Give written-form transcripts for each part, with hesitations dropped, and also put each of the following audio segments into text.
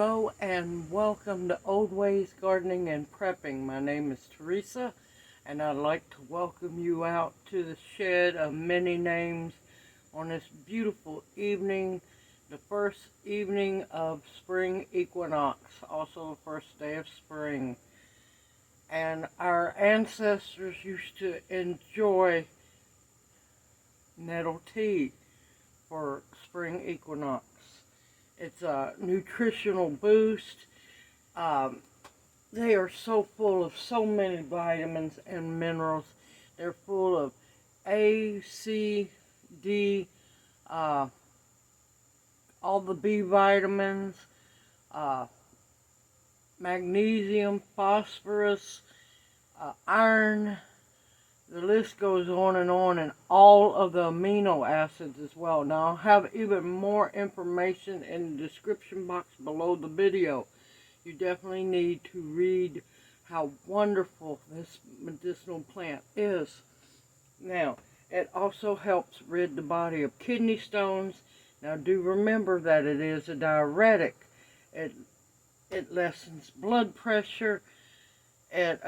Hello and welcome to Old Ways Gardening and Prepping. My name is Teresa and I'd like to welcome you out to the shed of many names on this beautiful evening, the first evening of spring equinox, also the first day of spring. And our ancestors used to enjoy nettle tea for spring equinox. It's a nutritional boost. They are so full of so many vitamins and minerals. They're full of A, C, D, all the B vitamins, magnesium, phosphorus, iron. The list goes on, and all of the amino acids as well. Now, I'll have even more information in the description box below the video. You definitely need to read how wonderful this medicinal plant is. Now, it also helps rid the body of kidney stones. Now, do remember that it is a diuretic. It lessens blood pressure. It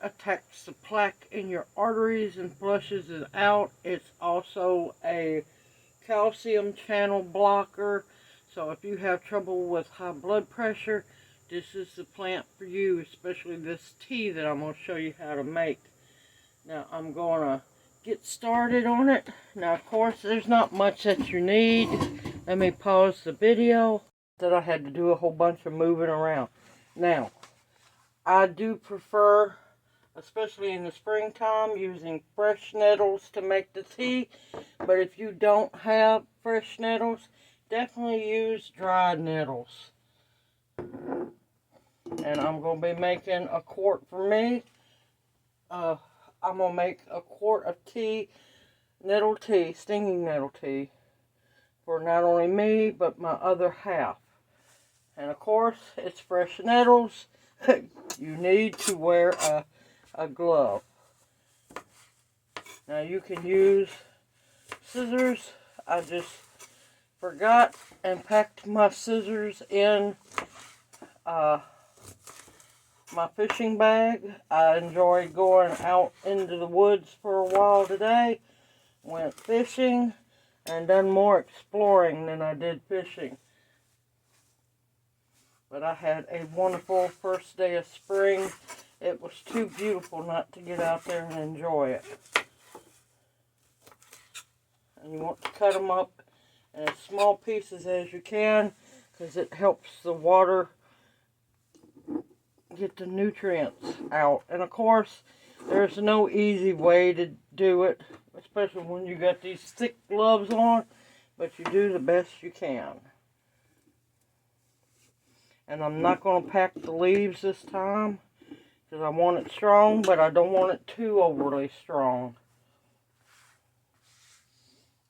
attacks the plaque in your arteries and flushes it out. It's also a calcium channel blocker. So if you have trouble with high blood pressure, this is the plant for you, especially this tea that I'm going to show you how to make. Now I'm going to get started on it. Now of course there's not much that you need. Let me pause the video. That I had to do a whole bunch of moving around. Now, I do prefer, especially in the springtime, using fresh nettles to make the tea. But if you don't have fresh nettles, definitely use dried nettles. And I'm going to be making a quart for me. I'm going to make a quart of tea, nettle tea, stinging nettle tea, for not only me, but my other half. And of course, it's fresh nettles. You need to wear a glove. Now you can use scissors. I just forgot and packed my scissors in my fishing bag. I enjoyed going out into the woods for a while today. Went fishing and done more exploring than I did fishing. But I had a wonderful first day of spring. It was too beautiful not to get out there and enjoy it. And you want to cut them up in as small pieces as you can, because it helps the water get the nutrients out. And of course, there's no easy way to do it, especially when you got these thick gloves on, but you do the best you can. And I'm not going to pack the leaves this time, because I want it strong, but I don't want it too overly strong.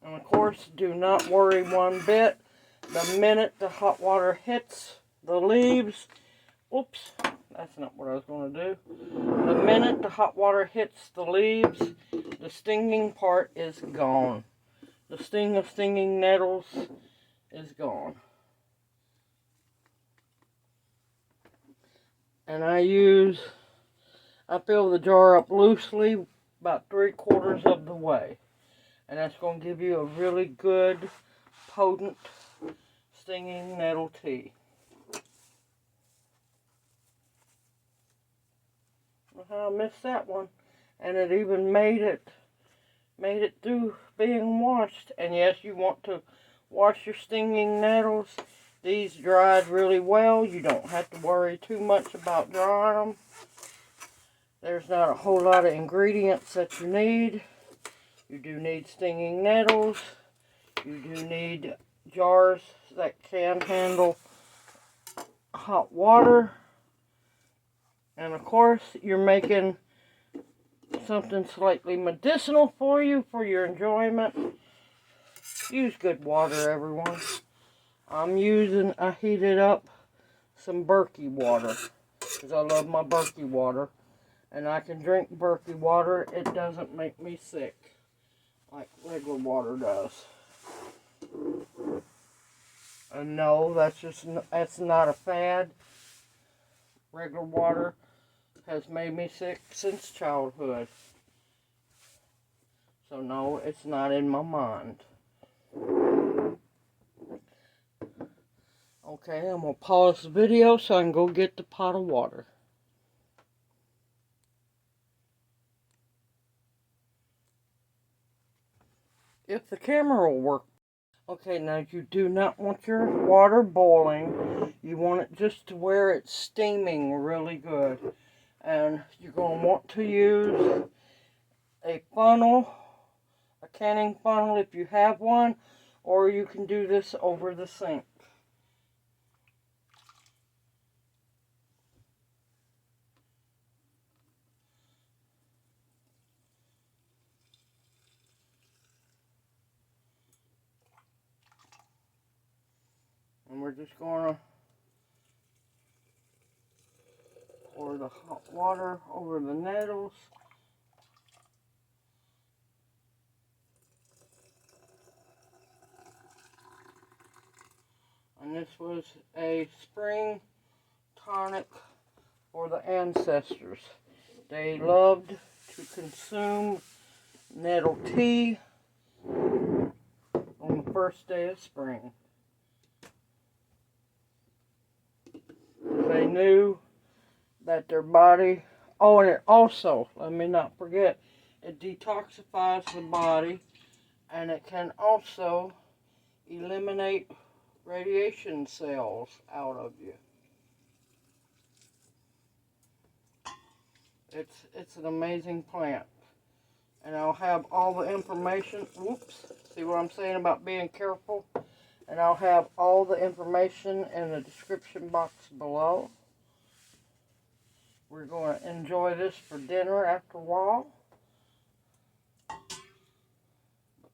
And of course, do not worry one bit. The minute the hot water hits the leaves, oops, that's not what I was going to do. The minute the hot water hits the leaves, the stinging part is gone. The sting of stinging nettles is gone. And I fill the jar up loosely about 3/4 of the way. And that's going to give you a really good, potent, stinging nettle tea. I missed that one. And it even made it through being washed. And yes, you want to wash your stinging nettles. These dried really well. You don't have to worry too much about drying them. There's not a whole lot of ingredients that you need. You do need stinging nettles. You do need jars that can handle hot water. And of course, you're making something slightly medicinal for you, for your enjoyment. Use good water, everyone. I heated up some Berkey water, because I love my Berkey water. And I can drink Berkey water. It doesn't make me sick like regular water does. No, that's not a fad. Regular water has made me sick since childhood. So no, it's not in my mind. Okay, I'm going to pause the video so I can go get the pot of water. If the camera will work. Okay, now you do not want your water boiling. You want it just to where it's steaming really good. And you're going to want to use a funnel, a canning funnel if you have one, or you can do this over the sink. And we're just going to pour the hot water over the nettles. And this was a spring tonic for the ancestors. They loved to consume nettle tea on the first day of spring. They knew that their body, oh, and it also, let me not forget, it detoxifies the body, and it can also eliminate radiation cells out of you. It's an amazing plant. And I'll have all the information, whoops, see what I'm saying about being careful? And I'll have all the information in the description box below. We're going to enjoy this for dinner after a while. But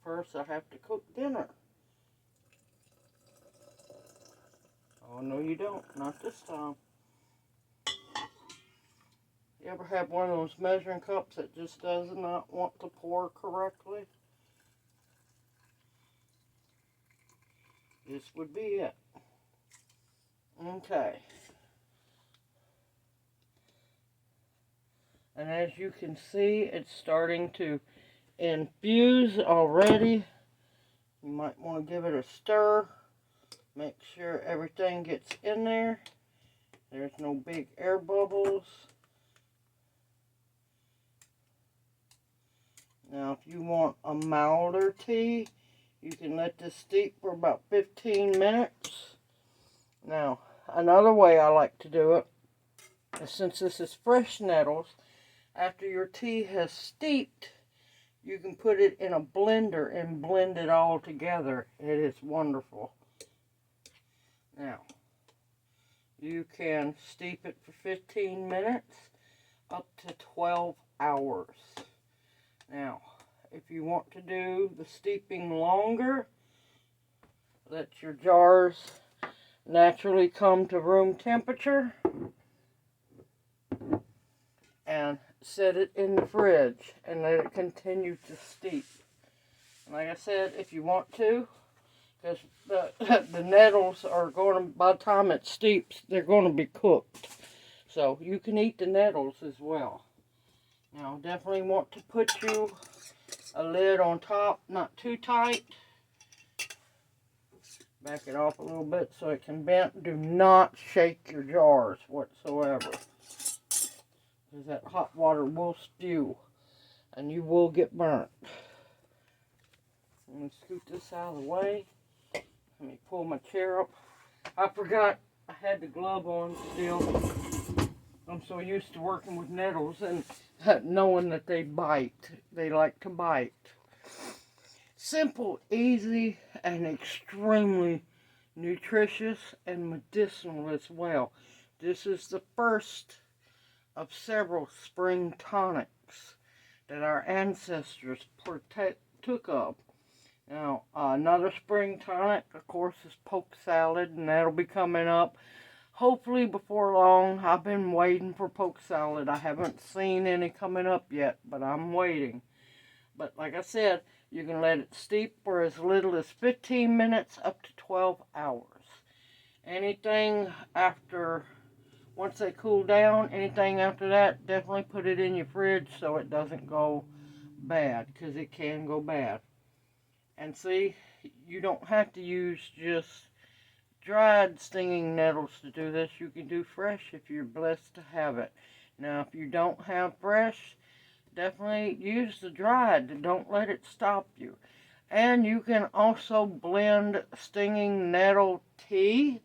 first I have to cook dinner. Oh, no you don't, not this time. You ever have one of those measuring cups that just does not want to pour correctly? This would be it. Okay. And as you can see, it's starting to infuse already. You might want to give it a stir. Make sure everything gets in there. There's no big air bubbles. Now, if you want a milder tea, you can let this steep for about 15 minutes. Now, another way I like to do it is, since this is fresh nettles, after your tea has steeped, you can put it in a blender and blend it all together. It is wonderful. Now, you can steep it for 15 minutes up to 12 hours. Now, if you want to do the steeping longer, let your jars naturally come to room temperature and set it in the fridge and let it continue to steep. And like I said, if you want to, because the nettles are going to, by the time it steeps, they're going to be cooked. So you can eat the nettles as well. Now, definitely want to put you a lid on top, not too tight. Back it off a little bit so it can bend. Do not shake your jars whatsoever, because that hot water will spew and you will get burnt. Let me scoot this out of the way. Let me pull my chair up. I forgot I had the glove on still. I'm so used to working with nettles and knowing that they bite. They like to bite. Simple, easy, and extremely nutritious and medicinal as well. This is the first of several spring tonics that our ancestors partook of. Now, another spring tonic, of course, is poke salad, and that'll be coming up hopefully before long. I've been waiting for poke salad. I haven't seen any coming up yet, but I'm waiting. But like I said, you can let it steep for as little as 15 minutes up to 12 hours. Anything after, once they cool down, anything after that, definitely put it in your fridge so it doesn't go bad, because it can go bad. And see, you don't have to use just dried stinging nettles to do this. You can do fresh if you're blessed to have it. Now, if you don't have fresh, definitely use the dried. Don't let it stop you. And you can also blend stinging nettle tea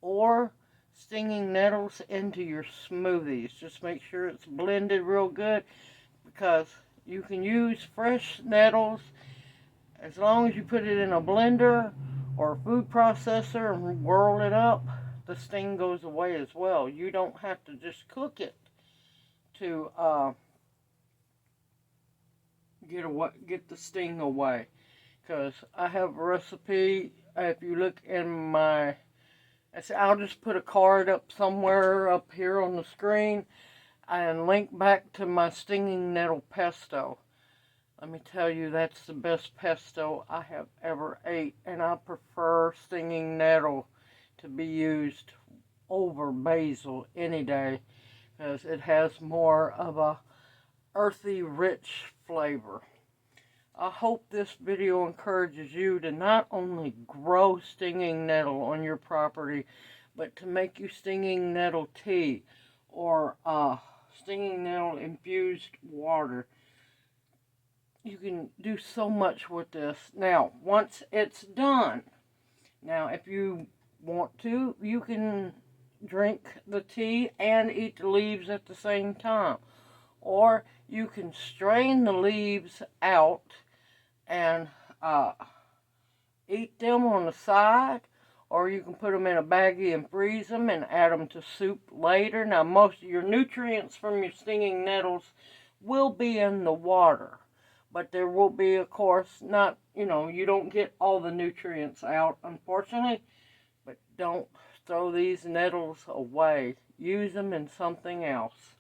or stinging nettles into your smoothies. Just make sure it's blended real good, because you can use fresh nettles as long as you put it in a blender or a food processor and whirl it up. The sting goes away as well. You don't have to just cook it to get the sting away. Because I have a recipe. If you look in my, I'll just put a card up somewhere up here on the screen and link back to my stinging nettle pesto. Let me tell you, that's the best pesto I have ever ate, and I prefer stinging nettle to be used over basil any day, because it has more of a earthy, rich flavor. I hope this video encourages you to not only grow stinging nettle on your property, but to make you stinging nettle tea or stinging nettle infused water. You can do so much with this. Now, once it's done, now if you want to, you can drink the tea and eat the leaves at the same time. Or you can strain the leaves out and eat them on the side, or you can put them in a baggie and freeze them and add them to soup later. Now, most of your nutrients from your stinging nettles will be in the water, but there will be, of course, not, you don't get all the nutrients out, unfortunately, but don't throw these nettles away. Use them in something else.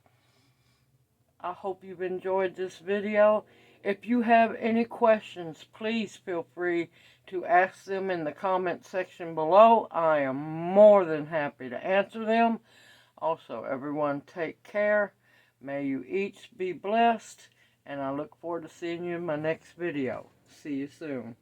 I hope you've enjoyed this video. If you have any questions, please feel free to ask them in the comment section below. I am more than happy to answer them. Also, everyone take care. May you each be blessed, and I look forward to seeing you in my next video. See you soon.